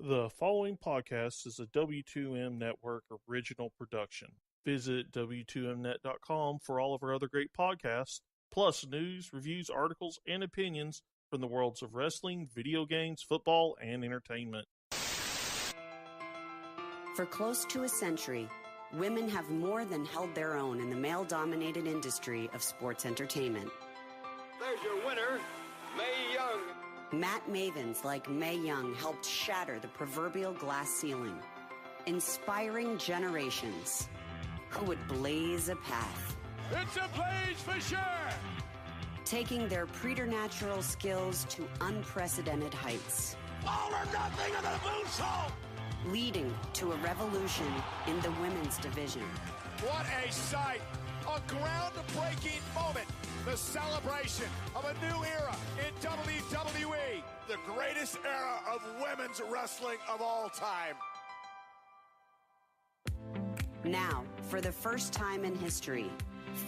The following podcast is a W2M Network original production. Visit W2Mnet.com for all of our other great podcasts, plus news, reviews, articles, and opinions from the worlds of wrestling, video games, football, and entertainment. For close to a century, women have more than held their own in the male-dominated industry of sports entertainment. There's your winner, Mae Young. Mat Mavens like Mae Young helped shatter the proverbial glass ceiling, inspiring generations who would blaze a path. It's a blaze for sure! Taking their preternatural skills to unprecedented heights. All or nothing of the moonsault! Leading to a revolution in the women's division. What a sight! A ground-breaking moment! The celebration of a new era in WWE! The greatest era of women's wrestling of all time! Now, for the first time in history,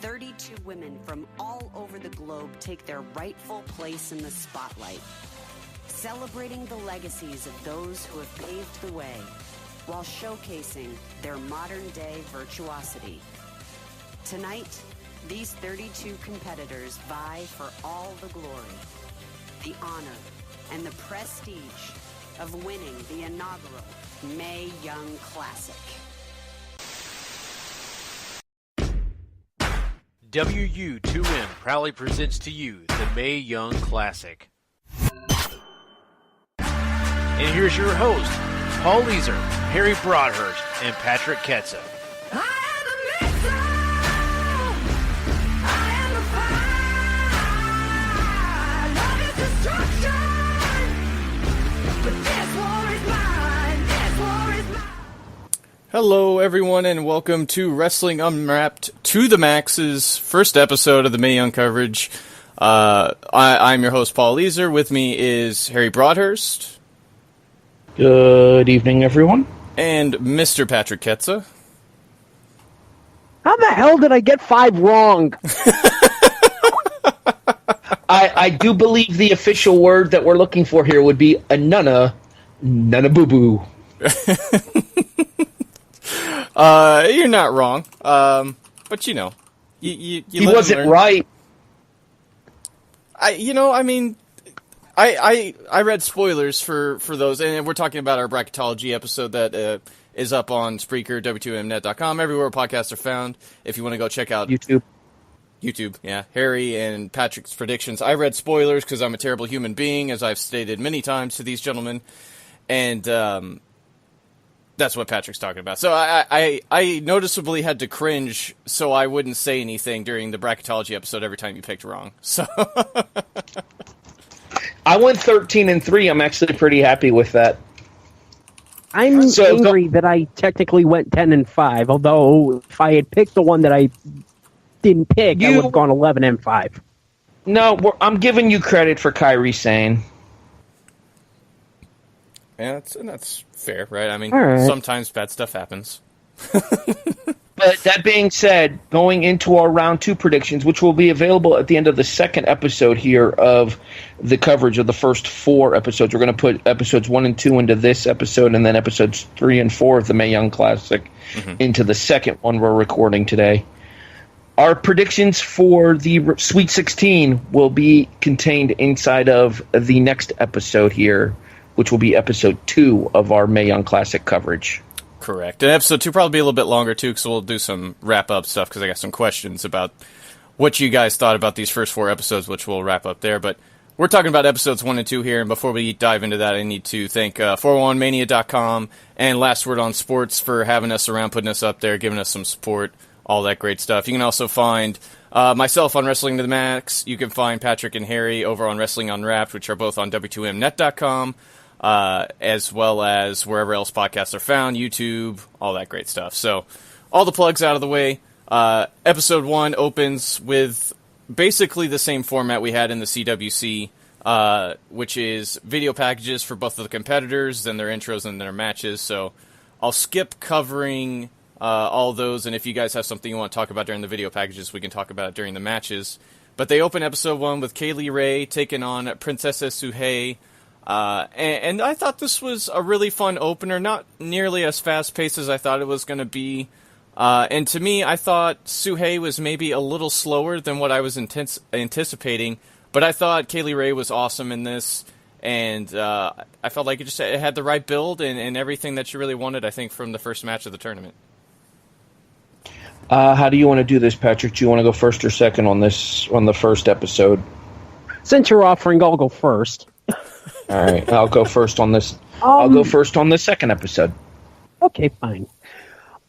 32 women from all over the globe take their rightful place in the spotlight, celebrating the legacies of those who have paved the way, while showcasing their modern-day virtuosity. Tonight, these 32 competitors vie for all the glory, the honor, and the prestige of winning the inaugural Mae Young Classic. WU2M proudly presents to you the Mae Young Classic. And here's your host, Paul Leazar, Harry Broadhurst, and Patrick Ketza. Hello, everyone, and welcome to Wrestling Unwrapped to the Max's first episode of the Mae Young coverage. I'm your host, Paul Leazar. With me is Harry Broadhurst. Good evening, everyone. And Mr. Patrick Ketza. How the hell did I get 5 wrong? I do believe the official word that we're looking for here would be a nunna boo-boo. You're not wrong. But you know, you he wasn't right. I read spoilers for those, and we're talking about our bracketology episode that is up on Spreaker, W2Mnet.com, everywhere podcasts are found. If you want to go check out YouTube, yeah. Harry and Patrick's predictions. I read spoilers because I'm a terrible human being, as I've stated many times to these gentlemen, and that's what Patrick's talking about. So I noticeably had to cringe so I wouldn't say anything during the bracketology episode every time you picked wrong. So I went 13-3. I'm actually pretty happy with that. I'm angry that I technically went 10-5. Although if I had picked the one that I didn't pick, I would have gone 11-5. No, I'm giving you credit for Kairi Sane. Yeah, that's fair, right? I mean, right. Sometimes bad stuff happens. But that being said, going into our round 2 predictions, which will be available at the end of the second episode here of the coverage of the first 4 episodes. We're going to put episodes 1 and 2 into this episode, and then episodes 3 and 4 of the Mae Young Classic into the second one we're recording today. Our predictions for the Sweet 16 will be contained inside of the next episode here, which will be episode 2 of our Mae Young Classic coverage. Correct. And episode 2 probably be a little bit longer, too, because we'll do some wrap-up stuff, because I got some questions about what you guys thought about these first 4 episodes, which we'll wrap up there. But we're talking about episodes 1 and 2 here, and before we dive into that, I need to thank 411mania.com and Last Word on Sports for having us around, putting us up there, giving us some support, all that great stuff. You can also find myself on Wrestling to the Max. You can find Patrick and Harry over on Wrestling Unwrapped, which are both on W2Mnet.com. As well as wherever else podcasts are found, YouTube, all that great stuff. So, all the plugs out of the way. Episode 1 opens with basically the same format we had in the CWC, which is video packages for both of the competitors, then their intros and their matches. So, I'll skip covering all those, and if you guys have something you want to talk about during the video packages, we can talk about it during the matches. But they open episode 1 with Kaylee Ray taking on Princess Suhei. And I thought this was a really fun opener, not nearly as fast-paced as I thought it was going to be. And to me, I thought Suhei was maybe a little slower than what I was anticipating, but I thought Kaylee Ray was awesome in this, and I felt like it had the right build and everything that you really wanted, I think, from the first match of the tournament. How do you want to do this, Patrick? Do you want to go first or second on the first episode? Since you're offering, I'll go first. All right, I'll go first on this. I'll go first on the second episode. Okay, fine.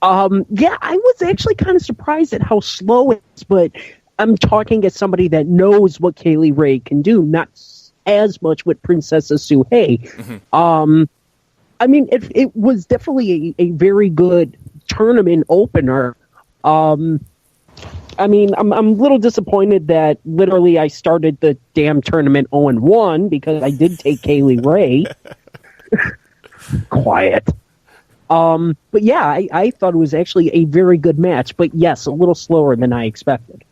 Yeah, I was actually kind of surprised at how slow it is, but I'm talking as somebody that knows what Kaylee Ray can do, not as much with Princessa Suhei. Mm-hmm. I mean, it was definitely a very good tournament opener. I mean, I'm a little disappointed that literally I started the damn tournament 0-1 because I did take Kaylee Ray. Quiet. But yeah, I thought it was actually a very good match, but yes, a little slower than I expected.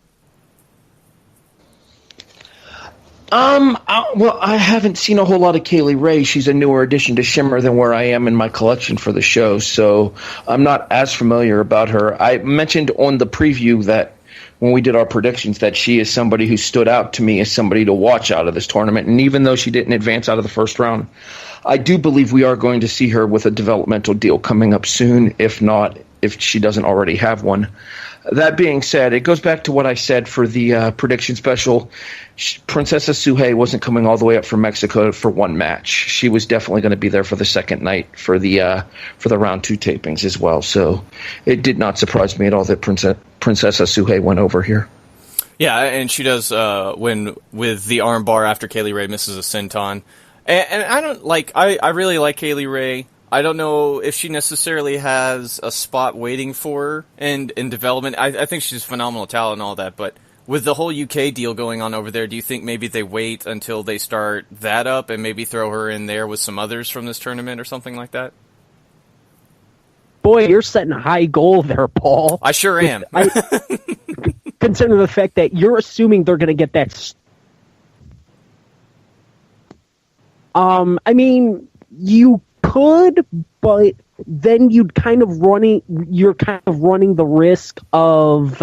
Well, I haven't seen a whole lot of Kaylee Ray. She's a newer addition to Shimmer than where I am in my collection for the show, so I'm not as familiar about her. I mentioned on the preview that when we did our predictions that she is somebody who stood out to me as somebody to watch out of this tournament, and even though she didn't advance out of the first round, I do believe we are going to see her with a developmental deal coming up soon, if she doesn't already have one. That being said, it goes back to what I said for the prediction special. Princessa Suhei wasn't coming all the way up from Mexico for one match. She was definitely going to be there for the second night for the round 2 tapings as well. So it did not surprise me at all that Princessa Suhei went over here. Yeah, and she does win with the armbar after Kaylee Ray misses a senton. And I really like Kaylee Ray. I don't know if she necessarily has a spot waiting for her in development. I think she's phenomenal talent and all that, but with the whole UK deal going on over there, do you think maybe they wait until they start that up and maybe throw her in there with some others from this tournament or something like that? Boy, you're setting a high goal there, Paul. I sure am. Consider the fact that you're assuming they're going to get that. I mean, you could, but then you're kind of running the risk of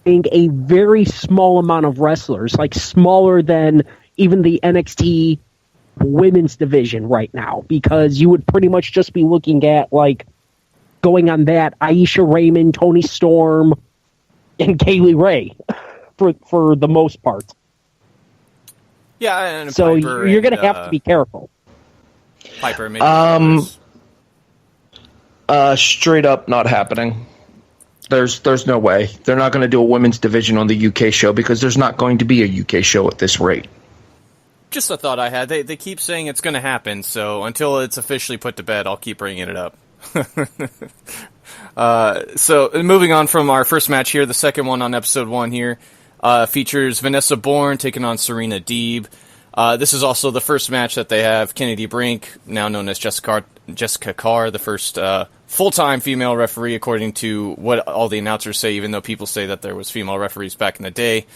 being a very small amount of wrestlers, like smaller than even the NXT women's division right now, because you would pretty much just be looking at, like, going on that Aisha Raymond, Toni Storm, and Kaylee Ray for the most part. Yeah, and so Piper you're going to have to be careful. Piper, maybe. Straight up not happening. There's no way. They're not going to do a women's division on the UK show because there's not going to be a UK show at this rate. Just a thought I had. They keep saying it's going to happen, so until it's officially put to bed, I'll keep bringing it up. So moving on from our first match here, the second one on episode 1 here features Vanessa Bourne taking on Serena Deeb. This is also the first match that they have Kennedy Brink, now known as Jessica Carr, the first full-time female referee, according to what all the announcers say, even though people say that there was female referees back in the day.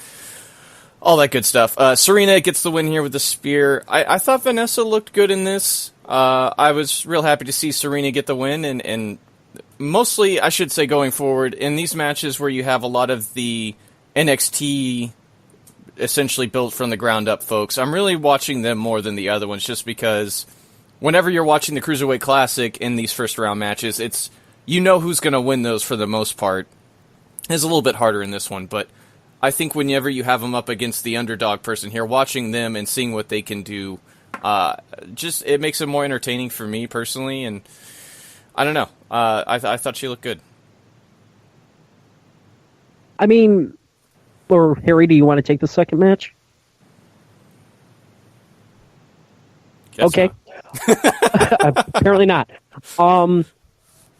All that good stuff. Serena gets the win here with the spear. I thought Vanessa looked good in this. I was real happy to see Serena get the win, and mostly, I should say, going forward, in these matches where you have a lot of the NXT essentially built from the ground up folks, I'm really watching them more than the other ones, just because whenever you're watching the Cruiserweight Classic in these first round matches, it's, you know who's going to win those for the most part. It's a little bit harder in this one, but I think whenever you have them up against the underdog person here, watching them and seeing what they can do, just it makes it more entertaining for me personally, and I don't know. I thought she looked good. I mean, or Harry, do you want to take the second match? Guess okay. Apparently not.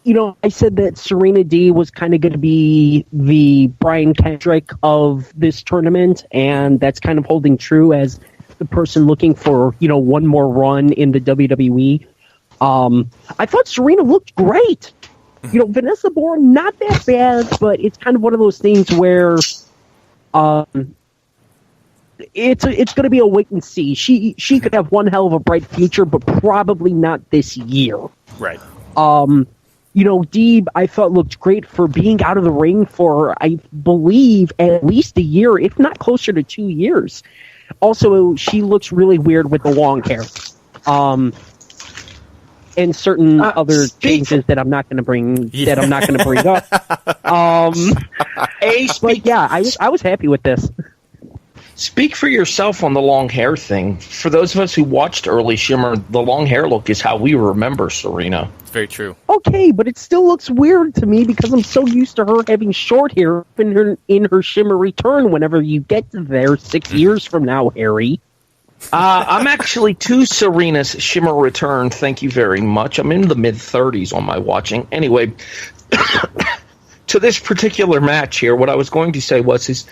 You know, I said that Serena D was kind of going to be the Brian Kendrick of this tournament, and that's kind of holding true as the person looking for, you know, one more run in the WWE. I thought Serena looked great. You know, Vanessa Bourne, not that bad, but it's kind of one of those things where it's going to be a wait and see. She could have one hell of a bright future, but probably not this year. Right. Deeb, I thought looked great for being out of the ring for, I believe, at least a year, if not closer to 2 years. Also, she looks really weird with the long hair. And certain other changes that I'm not going to bring up. But yeah, I was happy with this. Speak for yourself on the long hair thing. For those of us who watched early Shimmer, the long hair look is how we remember Serena. It's very true. Okay, but it still looks weird to me because I'm so used to her having short hair in her Shimmer return whenever you get to there 6 years from now, Harry. I'm actually to Serena's Shimmer return, thank you very much. I'm in the mid-30s on my watching. Anyway, to this particular match here, what I was going to say is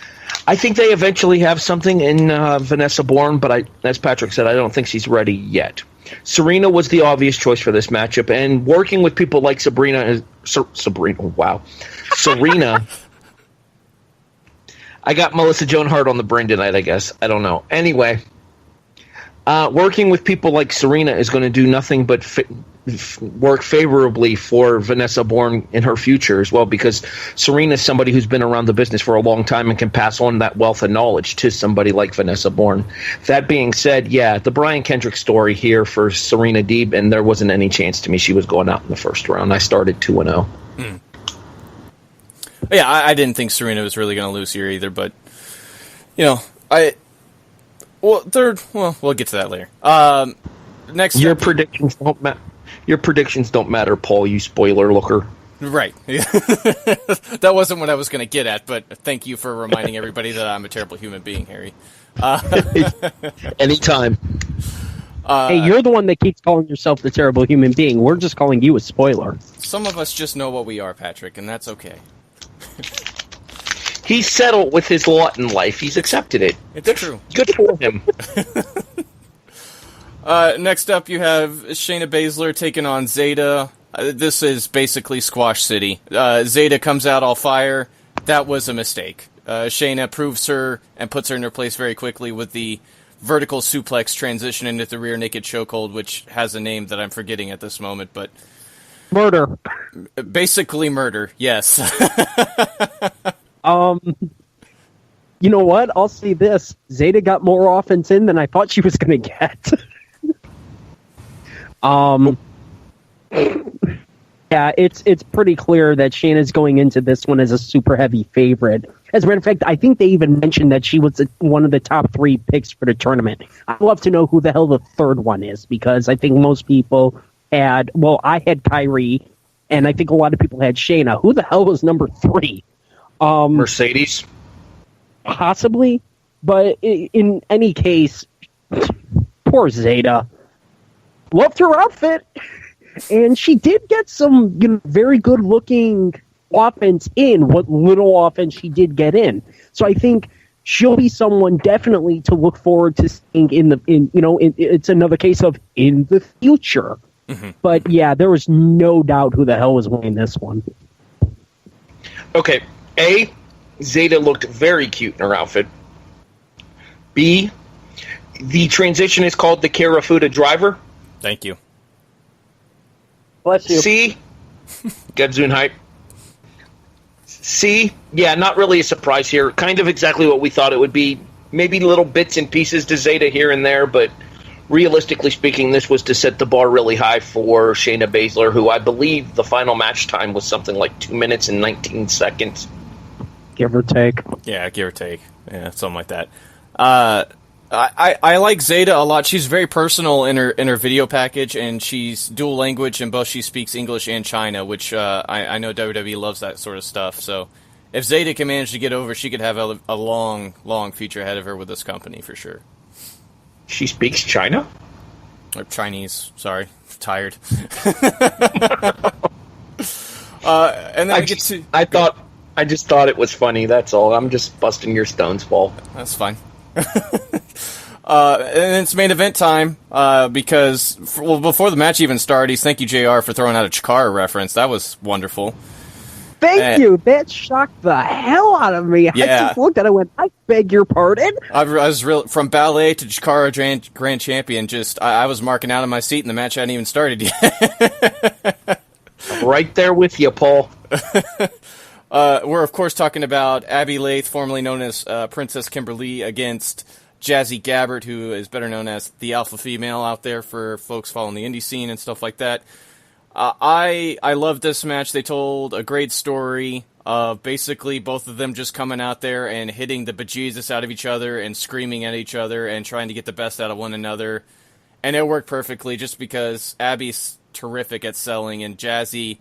I think they eventually have something in Vanessa Bourne, but as Patrick said, I don't think she's ready yet. Serena was the obvious choice for this matchup, and working with people like Serena. I got Melissa Joan Hart on the brain tonight, I guess. I don't know. Anyway, working with people like Serena is going to do nothing but work favorably for Vanessa Bourne in her future as well, because Serena is somebody who's been around the business for a long time and can pass on that wealth of knowledge to somebody like Vanessa Bourne. That being said, yeah, the Brian Kendrick story here for Serena Deeb, and there wasn't any chance to me she was going out in the first round. I started 2-0. Yeah, I didn't think Serena was really going to lose here either, but we'll get to that later. Next, your predictions don't matter. Your predictions don't matter, Paul, you spoiler looker. Right. That wasn't what I was going to get at, but thank you for reminding everybody that I'm a terrible human being, Harry. Anytime. Hey, you're the one that keeps calling yourself the terrible human being. We're just calling you a spoiler. Some of us just know what we are, Patrick, and that's okay. He's settled with his lot in life. He's accepted it. It's true. Good for him. Next up, you have Shayna Baszler taking on Zeta. This is basically Squash City. Zeta comes out all fire. That was a mistake. Shayna proves her and puts her in her place very quickly with the vertical suplex transition into the rear naked chokehold, which has a name that I'm forgetting at this moment, but... Murder. Basically murder, yes. You know what? I'll say this. Zeta got more offense in than I thought she was going to get. Yeah, it's pretty clear that Shayna's going into this one as a super heavy favorite. As a matter of fact, I think they even mentioned that she was one of the top 3 picks for the tournament. I'd love to know who the hell the third one is, because I think most people had... Well, I had Kyrie, and I think a lot of people had Shayna. Who the hell was number 3? Mercedes? Possibly. But in any case, poor Zeta. Loved her outfit, and she did get some very good-looking offense in, what little offense she did get in. So I think she'll be someone definitely to look forward to seeing it's another case of in the future. Mm-hmm. But yeah, there was no doubt who the hell was winning this one. Okay, A, Zeta looked very cute in her outfit. B, the transition is called the Karafuda driver. Thank you. Bless you. C, Gadzun hype. C, yeah, not really a surprise here. Kind of exactly what we thought it would be. Maybe little bits and pieces to Zeta here and there, but realistically speaking, this was to set the bar really high for Shayna Baszler, who I believe the final match time was something like 2 minutes and 19 seconds. Give or take. Yeah, give or take. Yeah, something like that. I like Zeta a lot. She's very personal in her video package, and she's dual language in both she speaks English and China, which I know WWE loves that sort of stuff. So if Zeta can manage to get over, she could have a long, long future ahead of her with this company for sure. She speaks China? Or Chinese, sorry. Tired. And then I just thought it was funny, that's all. I'm just busting your stones, Paul. That's fine. And it's main event time, because before the match even started, thank you, JR, for throwing out a Chikara reference. That was wonderful. Thank you. That shocked the hell out of me. Yeah. I just looked at it and went, I beg your pardon? I was from ballet to Chikara Grand Champion. I was marking out on my seat, and the match hadn't even started yet. Right there with you, Paul. We're, of course, talking about Abby Lath, formerly known as Princess Kimberly, against Jazzy Gabbert, who is better known as the alpha female out there for folks following the indie scene and stuff like that. I love this match. They told a great story of basically both of them just coming out there and hitting the bejesus out of each other and screaming at each other and trying to get the best out of one another. And it worked perfectly just because Abby's terrific at selling, and Jazzy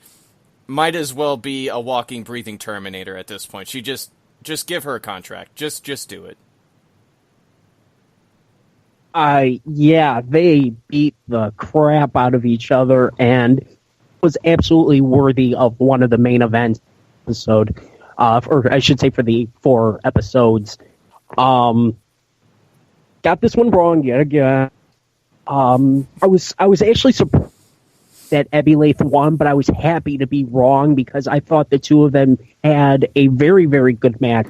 might as well be a walking, breathing Terminator at this point. She just give her a contract. Just do it. Yeah, they beat the crap out of each other and was absolutely worthy of one of the main events episode, or I should say for the 4 episodes. Got this one wrong yet again. I was actually surprised that Abby Lath won, but I was happy to be wrong because I thought the two of them had a very, very good match.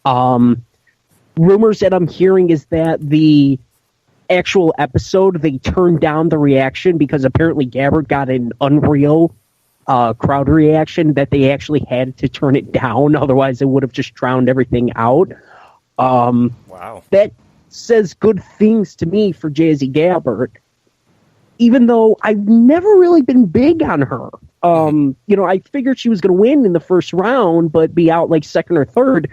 Rumors that I'm hearing is that the actual episode, they turned down the reaction because apparently Gabbert got an unreal crowd reaction that they actually had to turn it down. Otherwise, it would have just drowned everything out. Wow. That says good things to me for Jazzy Gabbert, even though I've never really been big on her. I figured she was going to win in the first round, but be out like second or third.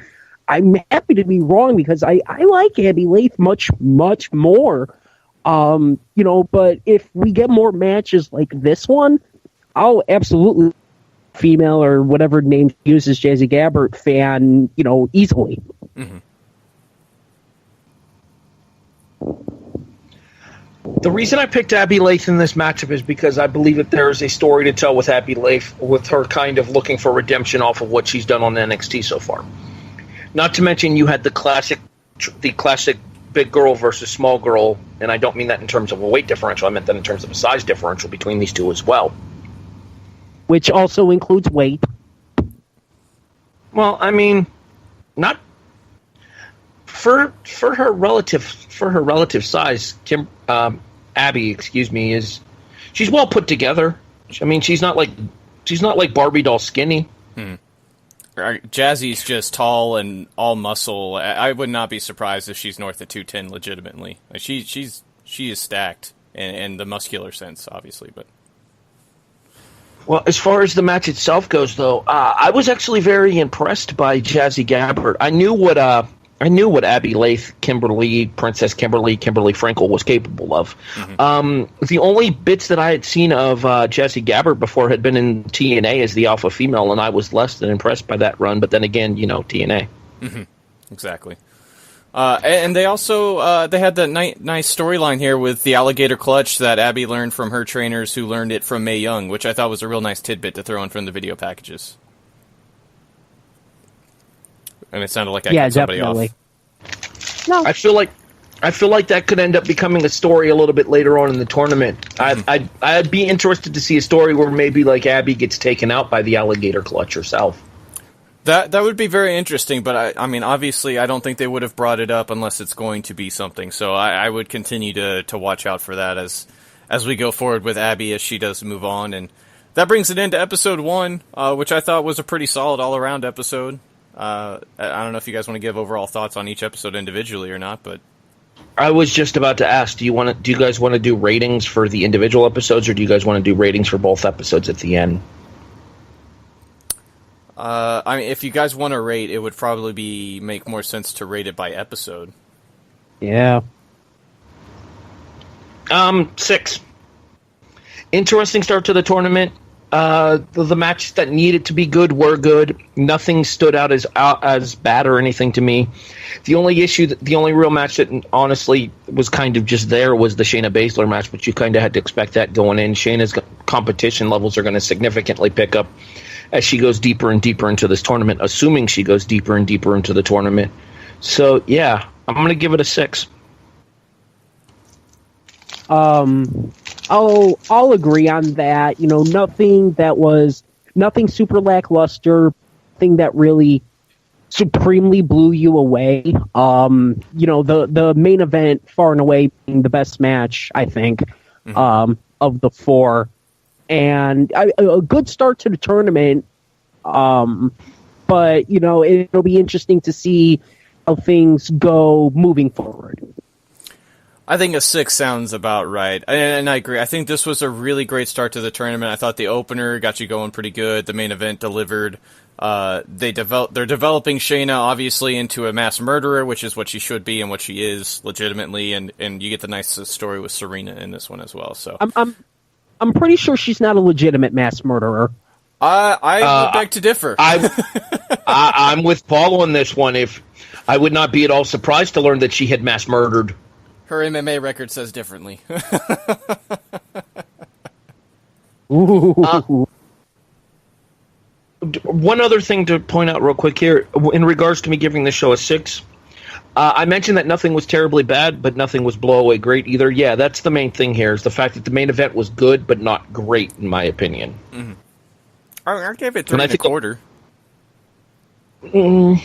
I'm happy to be wrong because I like Abby Lath much, much more. But if we get more matches like this one, I'll absolutely female or whatever name she uses, Jazzy Gabbert fan, easily. Mm-hmm. The reason I picked Abby Lath in this matchup is because I believe that there is a story to tell with Abby Lath, with her kind of looking for redemption off of what she's done on NXT so far. Not to mention you had the classic big girl versus small girl, and I don't mean that in terms of a weight differential. I meant that in terms of a size differential between these two as well. Which also includes weight. Well, I mean, not for her relative size. Abby, she's well put together. I mean, she's not like Barbie doll skinny. Jazzy's just tall and all muscle. I would not be surprised if she's north of 210 legitimately. She is stacked in the muscular sense, obviously. But well, as far as the match itself goes, though, I was actually very impressed by Jazzy Gabbert. I knew what Abby Lath, Princess Kimberly Frankel was capable of. Mm-hmm. The only bits that I had seen of Jazzy Gabbert before had been in TNA as the alpha female, and I was less than impressed by that run. But then again, TNA. Mm-hmm. Exactly. And they also they had that nice storyline here with the alligator clutch that Abby learned from her trainers, who learned it from Mae Young, which I thought was a real nice tidbit to throw in from the video packages. And it sounded like I cut somebody definitely off. No, I feel like that could end up becoming a story a little bit later on in the tournament. Mm-hmm. I'd be interested to see a story where maybe like Abby gets taken out by the alligator clutch herself. That would be very interesting, but I mean, obviously, I don't think they would have brought it up unless it's going to be something. So I would continue to watch out for that as we go forward with Abby as she does move on. And that brings it into episode 1, which I thought was a pretty solid all-around episode. I don't know if you guys want to give overall thoughts on each episode individually or not, but I was just about to ask, do you guys want to do ratings for the individual episodes, or do you guys want to do ratings for both episodes at the end? I mean, if you guys want to rate, it would probably make more sense to rate it by episode. Yeah. 6. Interesting start to the tournament. The matches that needed to be good were good. Nothing stood out as bad or anything to me. The only real match that honestly was kind of just there was the Shayna Baszler match, but you kind of had to expect that going in. Shayna's competition levels are going to significantly pick up as she goes deeper and deeper into this tournament, assuming she goes deeper and deeper into the tournament. So, yeah, I'm going to give it a 6. I'll agree on that. Nothing that was nothing super lackluster, thing that really supremely blew you away. The main event far and away being the best match, I think, of the four, and a good start to the tournament. But it'll be interesting to see how things go moving forward. I think a 6 sounds about right, and I agree. I think this was a really great start to the tournament. I thought the opener got you going pretty good. The main event delivered. They're developing Shayna obviously into a mass murderer, which is what she should be and what she is legitimately, and you get the nice story with Serena in this one as well. So I'm pretty sure she's not a legitimate mass murderer. I would beg to differ. I'm with Paul on this one. If I would not be at all surprised to learn that she had mass murdered. Her MMA record says differently. One other thing to point out real quick here, in regards to me giving the show a 6, I mentioned that nothing was terribly bad, but nothing was blow away great either. Yeah, that's the main thing here, is the fact that the main event was good, but not great, in my opinion. Mm-hmm. I gave it 3.25.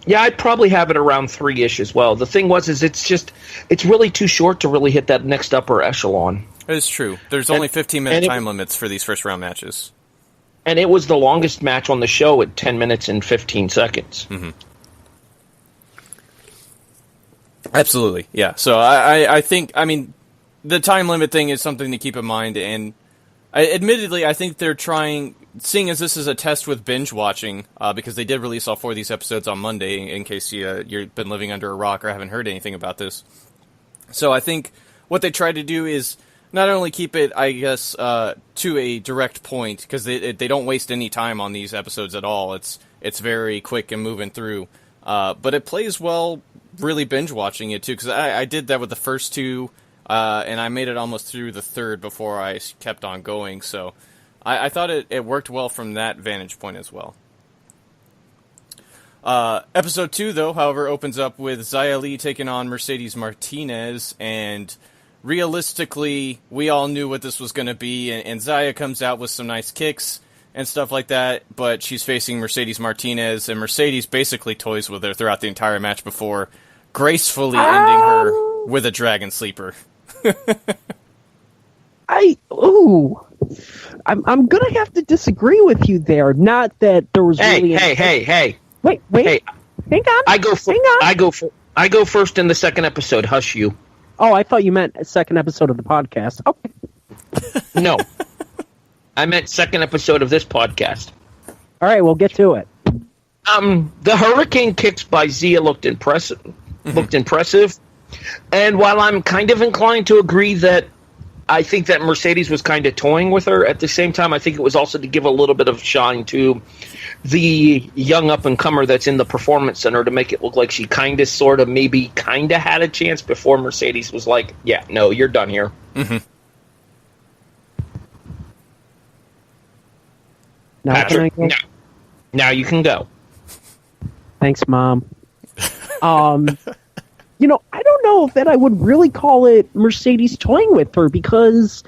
Yeah, I'd probably have it around 3-ish as well. The thing is it's really too short to really hit that next upper echelon. It's true. There's only 15-minute time limits for these first-round matches. And it was the longest match on the show at 10 minutes and 15 seconds. Mm-hmm. Absolutely, yeah. So I think, the time limit thing is something to keep in mind, and admittedly, I think they're trying, seeing as this is a test with binge watching, because they did release all 4 of these episodes on Monday, in case you've been living under a rock or haven't heard anything about this. So I think what they try to do is not only keep it, I guess, to a direct point, because they don't waste any time on these episodes at all. It's very quick and moving through, but it plays well really binge watching it too, because I did that with the first 2, and I made it almost through the 3rd before I kept on going, so I thought it worked well from that vantage point as well. Episode 2, though, however, opens up with Xia Li taking on Mercedes Martinez, and realistically, we all knew what this was going to be, and Xia comes out with some nice kicks and stuff like that, but she's facing Mercedes Martinez, and Mercedes basically toys with her throughout the entire match before gracefully ending her with a Dragon Sleeper. I'm gonna have to disagree with you there. Not that there was really. Hey! Wait! Hey, hang on. I go first in the second episode. Hush you. Oh, I thought you meant a second episode of the podcast. Okay. No, I meant second episode of this podcast. All right, we'll get to it. The Hurricane kicks by Xia looked impressive. And while I'm kind of inclined to agree that I think that Mercedes was kind of toying with her, at the same time, I think it was also to give a little bit of shine to the young up-and-comer that's in the Performance Center to make it look like she kind of, sort of, maybe kind of had a chance before Mercedes was like, yeah, no, you're done here. Mm-hmm. Now, Patrick, can I go? Now you can go. Thanks, Mom. I don't know that I would really call it Mercedes toying with her, because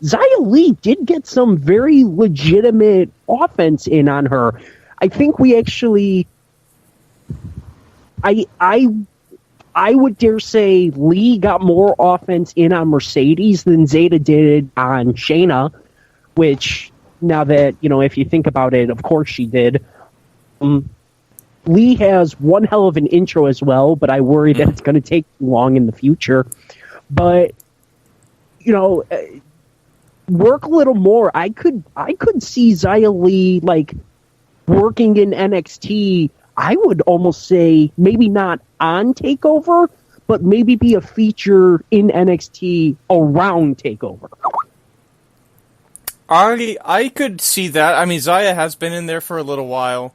Xia Li did get some very legitimate offense in on her. I think we actually, I would dare say Lee got more offense in on Mercedes than Zeta did on Shayna, which, now that, if you think about it, of course she did. Lee has one hell of an intro as well, but I worry that it's going to take too long in the future. But, work a little more. I could see Xia Li, working in NXT. I would almost say maybe not on TakeOver, but maybe be a feature in NXT around TakeOver. I could see that. I mean, Xia has been in there for a little while.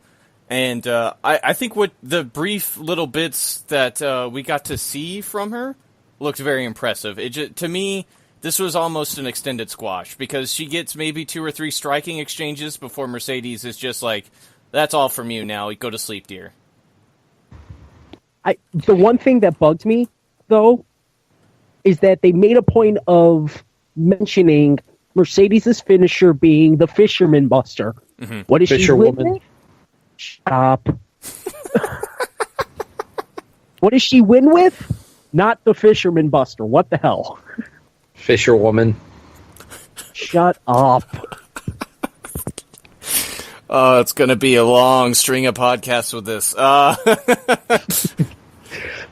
And I think what the brief little bits that we got to see from her looked very impressive. To me, this was almost an extended squash, because she gets maybe 2 or 3 striking exchanges before Mercedes is just like, that's all from you now. Go to sleep, dear. The one thing that bugged me, though, is that they made a point of mentioning Mercedes' finisher being the Fisherman Buster. Mm-hmm. What is she Fisherwoman. with? Stop. What does she win with? Not the Fisherman Buster. What the hell? Fisherwoman. Shut up. Oh, it's going to be a long string of podcasts with this.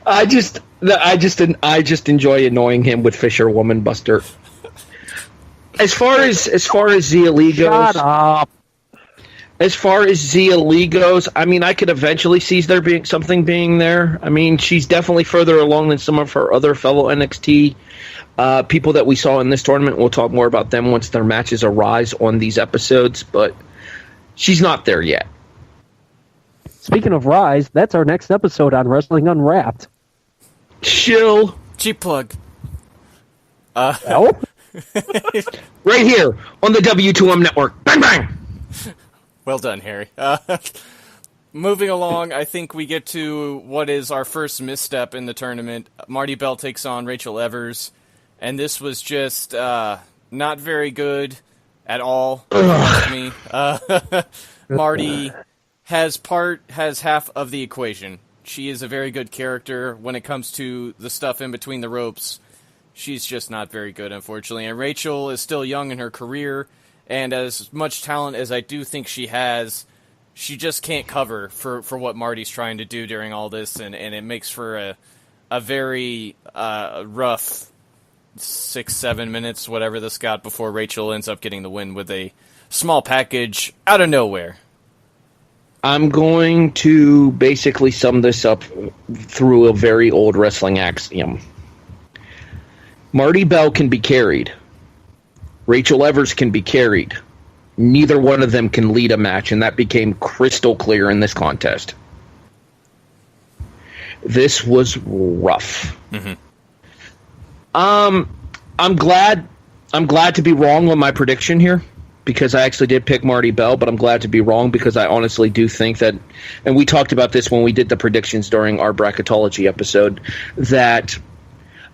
I just enjoy annoying him with Fisherwoman Buster. As far as Zia Lee goes, Shut up. as far as Zia Lee goes, I mean, I could eventually see there being something being there. I mean, she's definitely further along than some of her other fellow NXT people that we saw in this tournament. We'll talk more about them once their matches arise on these episodes, but she's not there yet. Speaking of Rise, that's our next episode on Wrestling Unwrapped. Chill. Cheap plug. Well, Right here on the W2M network. Bang, bang! Well done, Harry. Moving along, I think we get to what is our first misstep in the tournament. Marty Bell takes on Rachel Evers, and this was just not very good at all. Me. Marty has half of the equation. She is a very good character when it comes to the stuff in between the ropes. She's just not very good, unfortunately. And Rachel is still young in her career, and as much talent as I do think she has, she just can't cover for what Marty's trying to do during all this, and it makes for a very rough 6-7 minutes, whatever this got, before Rachel ends up getting the win with a small package out of nowhere. I'm going to basically sum this up through a very old wrestling axiom. Marty Bell can be carried. Rachel Evers can be carried. Neither one of them can lead a match, and that became crystal clear in this contest. This was rough. Mm-hmm. I'm glad to be wrong on my prediction here, because I actually did pick Marty Bell, but I'm glad to be wrong because I honestly do think that, and we talked about this when we did the predictions during our bracketology episode, that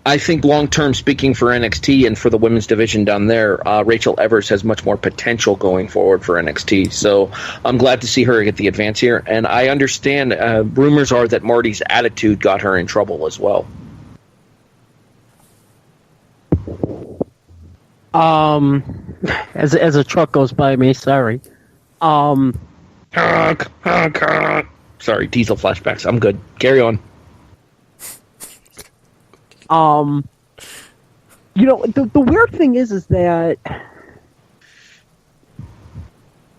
I think long-term, speaking for NXT and for the women's division down there, Rachel Evers has much more potential going forward for NXT. So I'm glad to see her get the advance here. And I understand rumors are that Marty's attitude got her in trouble as well. As a truck goes by me, sorry. Sorry, diesel flashbacks. I'm good. Carry on. The weird thing is that,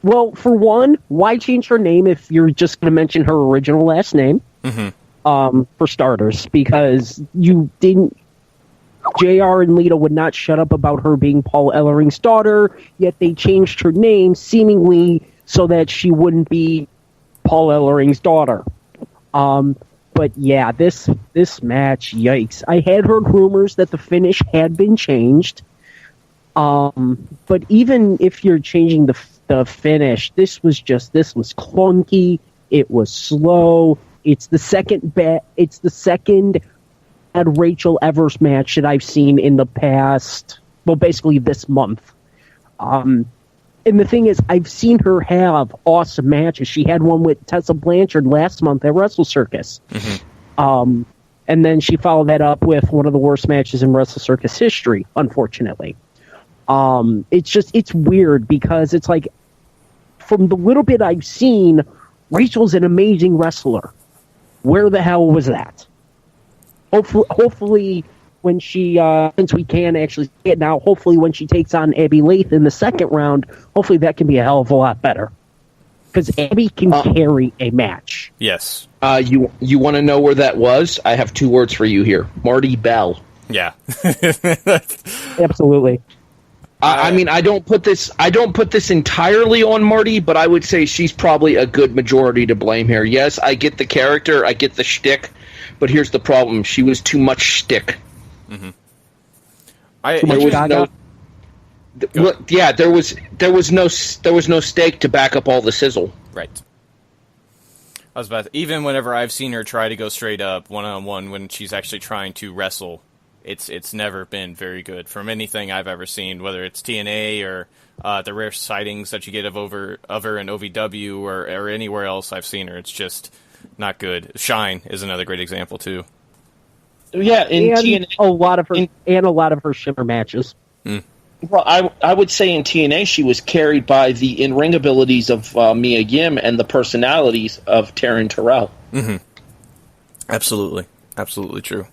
well, for one, why change her name if you're just going to mention her original last name? Mm-hmm. For starters, because you didn't. JR and Lita would not shut up about her being Paul Ellering's daughter, yet they changed her name seemingly so that she wouldn't be Paul Ellering's daughter. But yeah, this match, yikes. I had heard rumors that the finish had been changed. But even if you're changing the finish, this was clunky. It was slow. It's the second bad Rachel Evers match that I've seen in the past, well, basically this month. And the thing is, I've seen her have awesome matches. She had one with Tessa Blanchard last month at Wrestle Circus. Mm-hmm. And then she followed that up with one of the worst matches in Wrestle Circus history, unfortunately. It's weird because it's like, from the little bit I've seen, Rachel's an amazing wrestler. Where the hell was that? Hopefully when she, since we can actually see it now, hopefully when she takes on Abby Lath in the second round, hopefully that can be a hell of a lot better. Because Abby can carry a match. Yes. You want to know where that was? I have two words for you here. Marty Bell. Yeah. Absolutely. I mean, I don't put this entirely on Marty, but I would say she's probably a good majority to blame here. Yes, I get the character, I get the shtick, but here's the problem: she was too much shtick. Mm-hmm. There was no steak to back up all the sizzle. Right. I was about to, even whenever I've seen her try to go straight up one-on-one when she's actually trying to wrestle, it's never been very good from anything I've ever seen, whether it's TNA or the rare sightings that you get of her in OVW or anywhere else I've seen her. It's just not good. Shine is another great example too. Yeah, TNA, a lot of her Shimmer matches. Well, I would say in TNA she was carried by the in-ring abilities of Mia Yim and the personalities of Taryn Terrell. Mm-hmm. Absolutely true.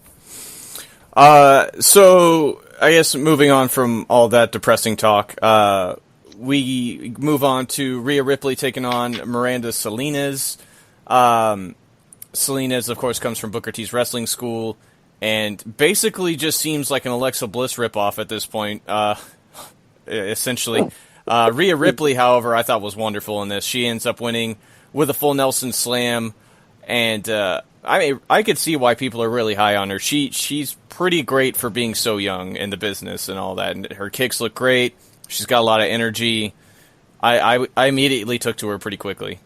So I guess moving on from all that depressing talk, we move on to Rhea Ripley taking on Miranda Salinas. Salinas, of course, comes from Booker T's wrestling school, and basically just seems like an Alexa Bliss ripoff at this point, essentially. Rhea Ripley, however, I thought was wonderful in this. She ends up winning with a full Nelson Slam, and I could see why people are really high on her. She's pretty great for being so young in the business and all that, and her kicks look great. She's got a lot of energy. I immediately took to her pretty quickly.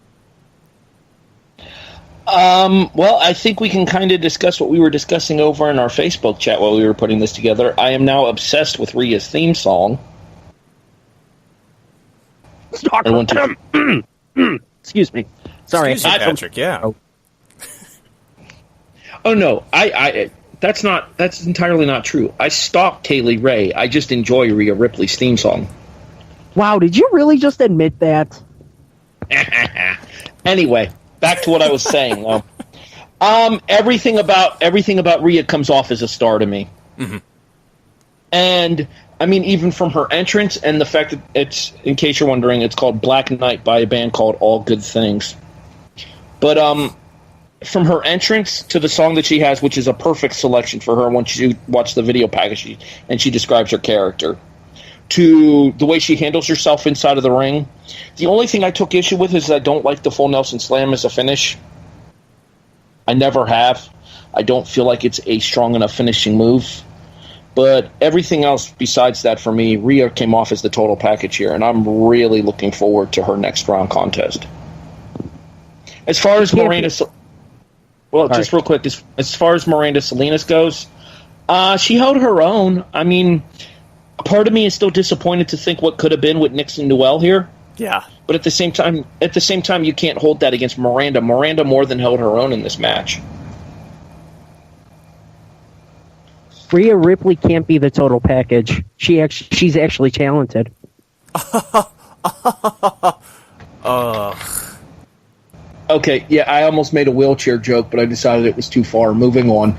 Well, I think we can kind of discuss what we were discussing over in our Facebook chat while we were putting this together. I am now obsessed with Rhea's theme song. Excuse me. Sorry. Excuse you, Patrick, yeah. Oh, no. That's entirely not true. I stalk Kaylee Ray. I just enjoy Rhea Ripley's theme song. Wow, did you really just admit that? Anyway, back to what I was saying. Everything about Rhea comes off as a star to me. Mm-hmm. And I mean, even from her entrance and the fact that it's, in case you're wondering, it's called Black Knight by a band called All Good Things. But from her entrance to the song that she has, which is a perfect selection for her once you watch the video package and she describes her character, to the way she handles herself inside of the ring. The only thing I took issue with is I don't like the full Nelson Slam as a finish. I never have. I don't feel like it's a strong enough finishing move. But everything else besides that for me, Rhea came off as the total package here, and I'm really looking forward to her next round contest. As far as Miranda... just real quick, as far as Miranda Salinas goes, she held her own. I mean, part of me is still disappointed to think what could have been with Nixon Newell here. Yeah. But at the same time, you can't hold that against Miranda. Miranda more than held her own in this match. Rhea Ripley can't be the total package. She's actually talented. Okay, yeah, I almost made a wheelchair joke, but I decided it was too far. Moving on.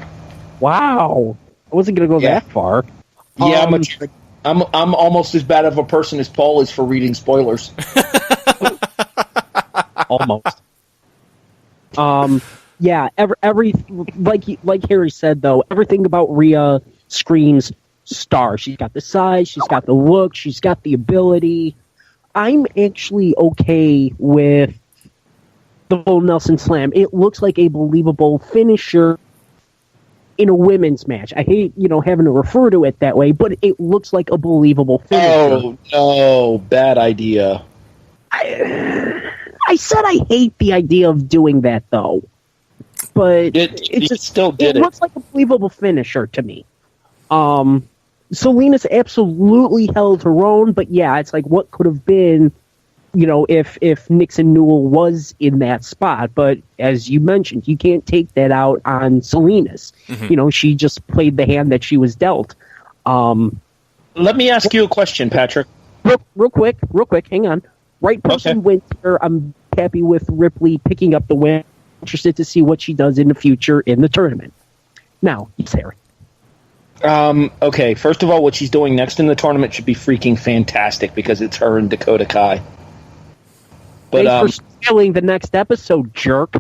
Wow, I wasn't going to go that far. Yeah, I'm almost as bad of a person as Paul is for reading spoilers. Almost. Yeah, every like Harry said though, everything about Rhea screams star. She's got the size, she's got the look, she's got the ability. I'm actually okay with the full Nelson Slam. It looks like a believable finisher in a women's match. I hate, having to refer to it that way, but it looks like a believable finisher. Oh, no, bad idea. I said I hate the idea of doing that, though. But it looks like a believable finisher to me. Salinas absolutely held her own, but yeah, it's like what could have been, if Nixon Newell was in that spot. But as you mentioned, you can't take that out on Salinas. Mm-hmm. She just played the hand that she was dealt. Let me ask you a question, Patrick. Real quick, hang on. Right person wins here. I'm happy with Ripley picking up the win. Interested to see what she does in the future in the tournament. Now, Sarah. Okay, first of all, what she's doing next in the tournament should be freaking fantastic because it's her and Dakota Kai. But thanks for spoiling the next episode, jerk.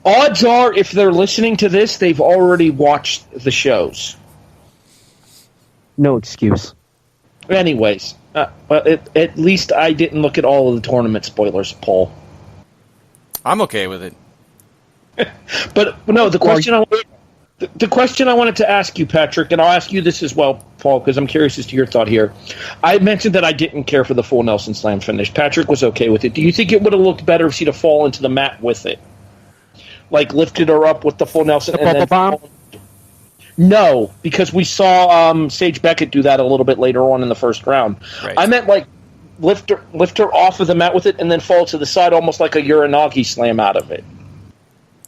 Odds are, if they're listening to this, they've already watched the shows. No excuse. Anyways, at least I didn't look at all of the tournament spoilers, Paul. I'm okay with it. But no, the question I wanted to ask you, Patrick, and I'll ask you this as well, Paul, because I'm curious as to your thought here. I mentioned that I didn't care for the full Nelson Slam finish. Patrick was okay with it. Do you think it would have looked better if she'd have fallen to the mat with it? Like lifted her up with the full Nelson and then... No, because we saw Sage Beckett do that a little bit later on in the first round. Right. I meant like lift her off of the mat with it and then fall to the side almost like a Uranagi slam out of it.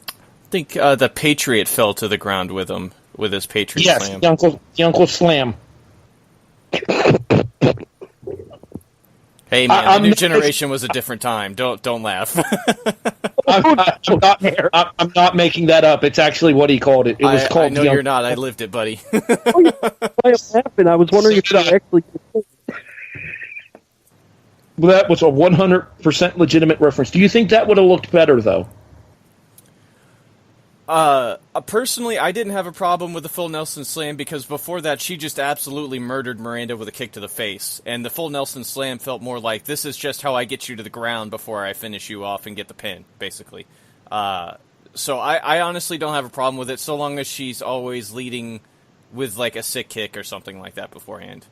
I think the Patriot fell to the ground with him, with his Patriot slam. Yes, the Uncle Slam. Hey man, the new generation was a different time. Don't laugh. I'm not making that up. It's actually what he called it. It was called. I know you're not. I lived it, buddy. Why am laughing? I was wondering if you actually. Well, that was a 100% legitimate reference. Do you think that would have looked better, though? Personally, I didn't have a problem with the full Nelson Slam because before that, she just absolutely murdered Miranda with a kick to the face. And the full Nelson Slam felt more like, this is just how I get you to the ground before I finish you off and get the pin, basically. So I honestly don't have a problem with it, so long as she's always leading with, like, a sick kick or something like that beforehand.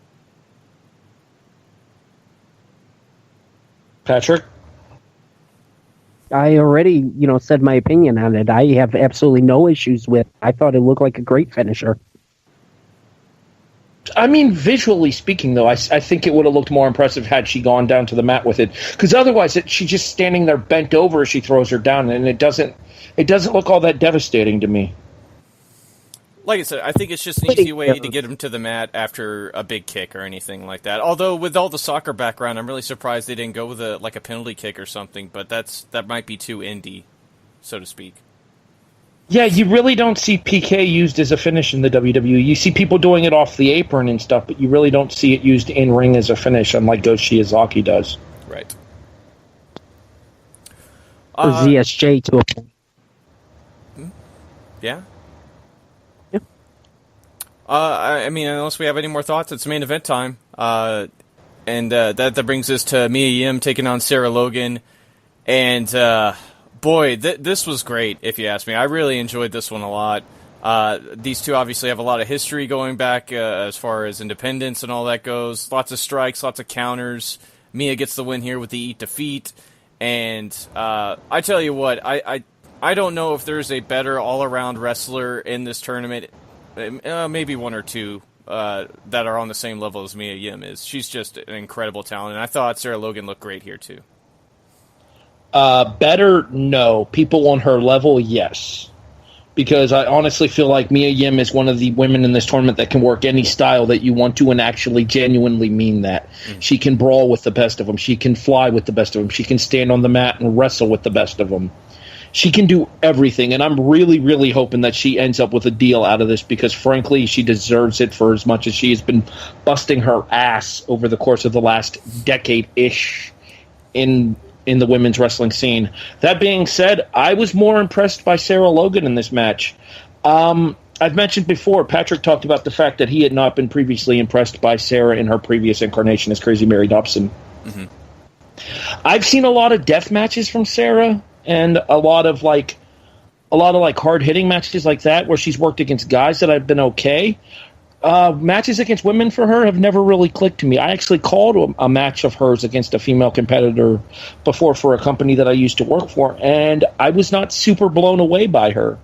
Patrick? I already, said my opinion on it. I have absolutely no issues with it. I thought it looked like a great finisher. I mean, visually speaking, though, I think it would have looked more impressive had she gone down to the mat with it. Because otherwise, she's just standing there bent over as she throws her down, and it doesn't look all that devastating to me. Like I said, I think it's just an easy way to get him to the mat after a big kick or anything like that. Although, with all the soccer background, I'm really surprised they didn't go with a penalty kick or something, but that might be too indie, so to speak. Yeah, you really don't see PK used as a finish in the WWE. You see people doing it off the apron and stuff, but you really don't see it used in-ring as a finish, unlike Go Shiozaki does. Right. Or ZSJ to a point. Yeah. I mean, unless we have any more thoughts, it's main event time. And that brings us to Mia Yim taking on Sarah Logan. And, boy, this was great, if you ask me. I really enjoyed this one a lot. These two obviously have a lot of history going back as far as independence and all that goes. Lots of strikes, lots of counters. Mia gets the win here with the eat defeat. And I tell you what, I don't know if there's a better all-around wrestler in this tournament. Maybe one or two that are on the same level as Mia Yim is. She's just an incredible talent, and I thought Sarah Logan looked great here, too. Better? No. People on her level? Yes. Because I honestly feel like Mia Yim is one of the women in this tournament that can work any style that you want to and actually genuinely mean that. Mm-hmm. She can brawl with the best of them. She can fly with the best of them. She can stand on the mat and wrestle with the best of them. She can do everything, and I'm really, really hoping that she ends up with a deal out of this because, frankly, she deserves it for as much as she has been busting her ass over the course of the last decade-ish in the women's wrestling scene. That being said, I was more impressed by Sarah Logan in this match. I've mentioned before, Patrick talked about the fact that he had not been previously impressed by Sarah in her previous incarnation as Crazy Mary Dobson. Mm-hmm. I've seen a lot of death matches from Sarah, and a lot of hard hitting matches like that where she's worked against guys that have been okay. Matches against women for her have never really clicked to me. I actually called a match of hers against a female competitor before for a company that I used to work for, and I was not super blown away by her.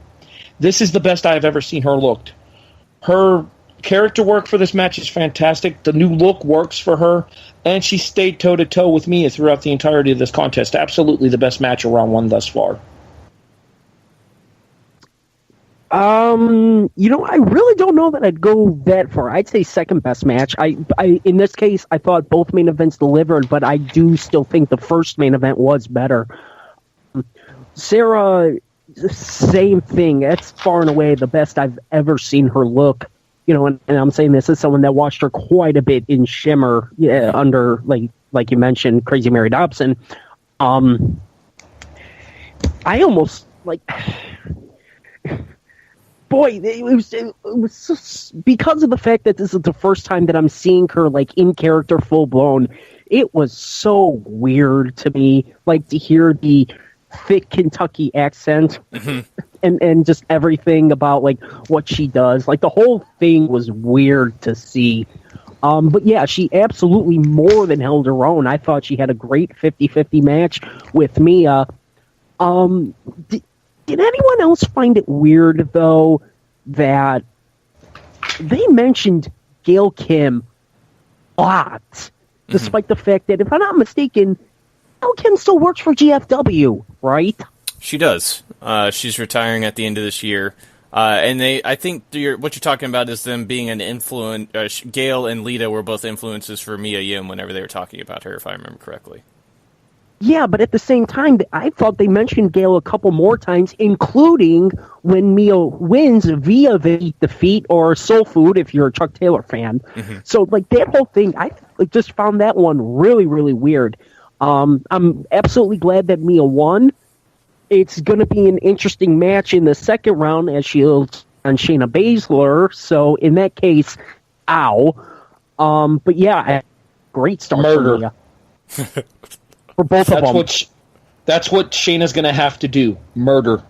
This is the best I have ever seen her looked. Her character work for this match is fantastic. The new look works for her. And she stayed toe-to-toe with Mia throughout the entirety of this contest. Absolutely the best match of round one thus far. I really don't know that I'd go that far. I'd say second best match. I in this case, I thought both main events delivered, but I do still think the first main event was better. Sarah, same thing. That's far and away the best I've ever seen her look. And I'm saying this as someone that watched her quite a bit in Shimmer under, like you mentioned, Crazy Mary Dobson. I almost, boy, it was just, because of the fact that this is the first time that I'm seeing her, in character full-blown, it was so weird to me, to hear the thick Kentucky accent. Mm-hmm. And just everything about what she does. The whole thing was weird to see. But yeah, she absolutely more than held her own. I thought she had a great 50-50 match with Mia. Did anyone else find it weird, though, that they mentioned Gail Kim a lot, despite the fact that, if I'm not mistaken, Gail Kim still works for GFW, right? She does. She's retiring at the end of this year. And I think what you're talking about is them being an influence. Gail and Lita were both influences for Mia Yim whenever they were talking about her, if I remember correctly. Yeah, but at the same time, I thought they mentioned Gail a couple more times, including when Mia wins via the defeat or Soul Food, if you're a Chuck Taylor fan. Mm-hmm. So, like, that whole thing, I just found that one really, really weird. I'm absolutely glad that Mia won. It's going to be an interesting match in the second round as she'll on Shayna Baszler. So, in that case, ow. But yeah, great start for Mia. For both of them. That's what Shayna's going to have to do. Murder.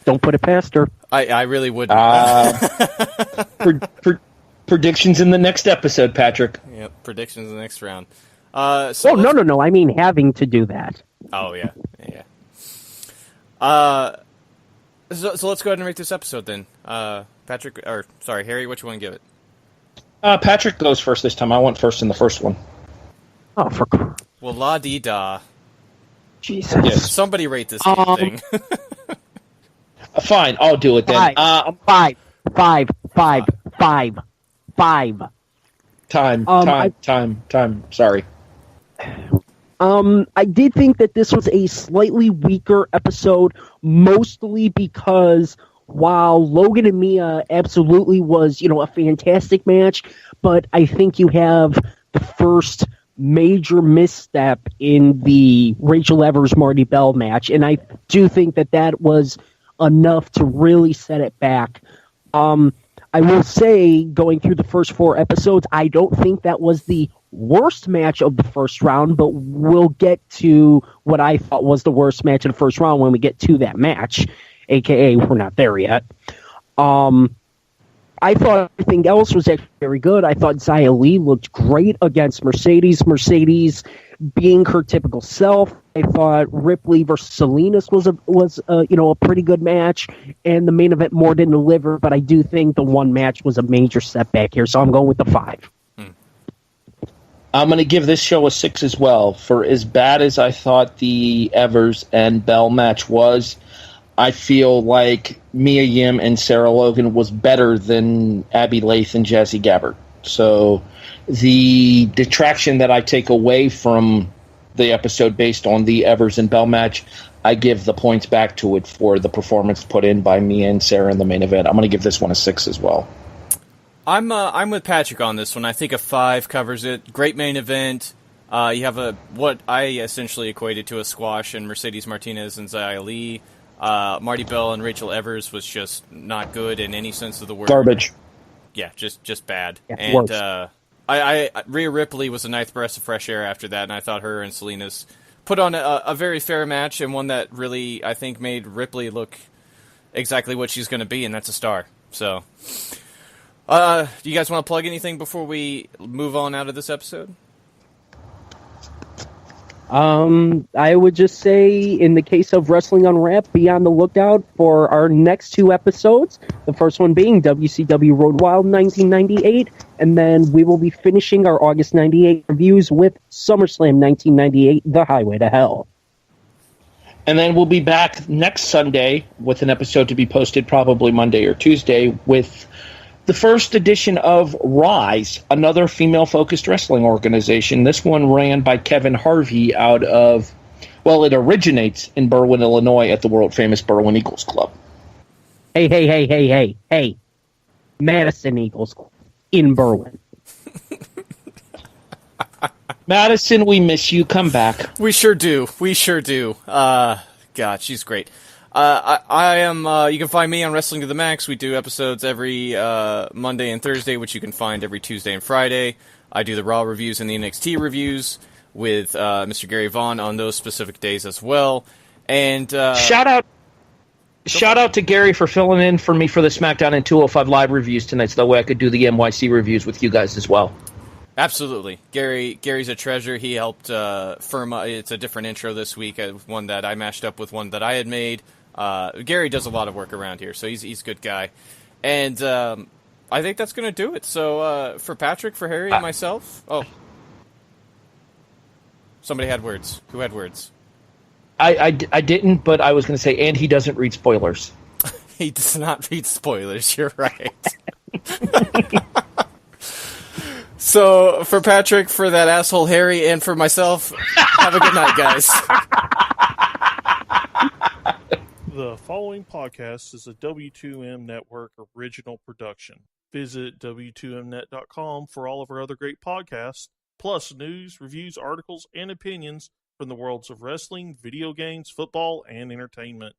Don't put it past her. I really wouldn't. Predictions in the next episode, Patrick. Yep, predictions in the next round. No. I mean having to do that. Oh, yeah. So let's go ahead and rate this episode then. Harry, what you want to give it? Patrick goes first this time. I went first in the first one. Oh, well, la-dee-da. Jesus. Yes. Somebody rate this damn thing. Fine, I'll do it then. Five. Time. Sorry. I did think that this was a slightly weaker episode, mostly because while Logan and Mia absolutely was, a fantastic match, but I think you have the first major misstep in the Rachel Evers Marty Bell match, and I do think that was enough to really set it back. I will say, going through the first 4 episodes, I don't think that was the worst match of the first round, but we'll get to what I thought was the worst match of the first round when we get to that match, aka we're not there yet. I thought everything else was actually very good. I thought Xia Li looked great against Mercedes. Mercedes being her typical self. I thought Ripley versus Salinas was a pretty good match, and the main event more didn't deliver. But I do think the one match was a major setback here, so I'm going with the 5. I'm going to give this show a 6 as well. For as bad as I thought the Evers and Bell match was, I feel like Mia Yim and Sarah Logan was better than Abby Lath and Jazzy Gabbert. So the detraction that I take away from the episode based on the Evers and Bell match, I give the points back to it for the performance put in by Mia and Sarah in the main event. I'm going to give this one a 6 as well. I'm with Patrick on this one. I think a 5 covers it. Great main event. You have what I essentially equated to a squash in Mercedes Martinez and Xia Li. Marty Bell and Rachel Evers was just not good in any sense of the word. Garbage. Yeah, just bad. Yeah, and Rhea Ripley was a nice breath of fresh air after that, and I thought her and Salinas put on a very fair match, and one that really, I think, made Ripley look exactly what she's going to be, and that's a star. So, do you guys want to plug anything before we move on out of this episode? I would just say, in the case of Wrestling Unwrapped, be on the lookout for our next 2 episodes. The first one being WCW Road Wild 1998, and then we will be finishing our August 98 reviews with SummerSlam 1998, The Highway to Hell. And then we'll be back next Sunday with an episode to be posted probably Monday or Tuesday with the first edition of Rise, another female-focused wrestling organization. This one ran by Kevin Harvey out of, it originates in Berwyn, Illinois at the world-famous Berwyn Eagles Club. Hey. Madison Eagles Club in Berwyn. Madison, we miss you. Come back. We sure do. God, she's great. I am, you can find me on Wrestling to the Max. We do episodes every Monday and Thursday, which you can find every Tuesday and Friday. I do the Raw reviews and the NXT reviews with Mr. Gary Vaughn on those specific days as well. And shout out to Gary for filling in for me for the SmackDown and 205 Live reviews tonight, so that way I could do the NYC reviews with you guys as well. Absolutely. Gary's a treasure. He helped firm up. It's a different intro this week, one that I mashed up with one that I had made. Gary does a lot of work around here, so he's a good guy. And I think that's going to do it. So, for Patrick, for Harry, and myself... Oh. Somebody had words. Who had words? I didn't, but I was going to say, and he doesn't read spoilers. He does not read spoilers. You're right. So, for Patrick, for that asshole Harry, and for myself, have a good night, guys. The following podcast is a W2M Network original production. Visit W2Mnet.com for all of our other great podcasts, plus news, reviews, articles, and opinions from the worlds of wrestling, video games, football, and entertainment.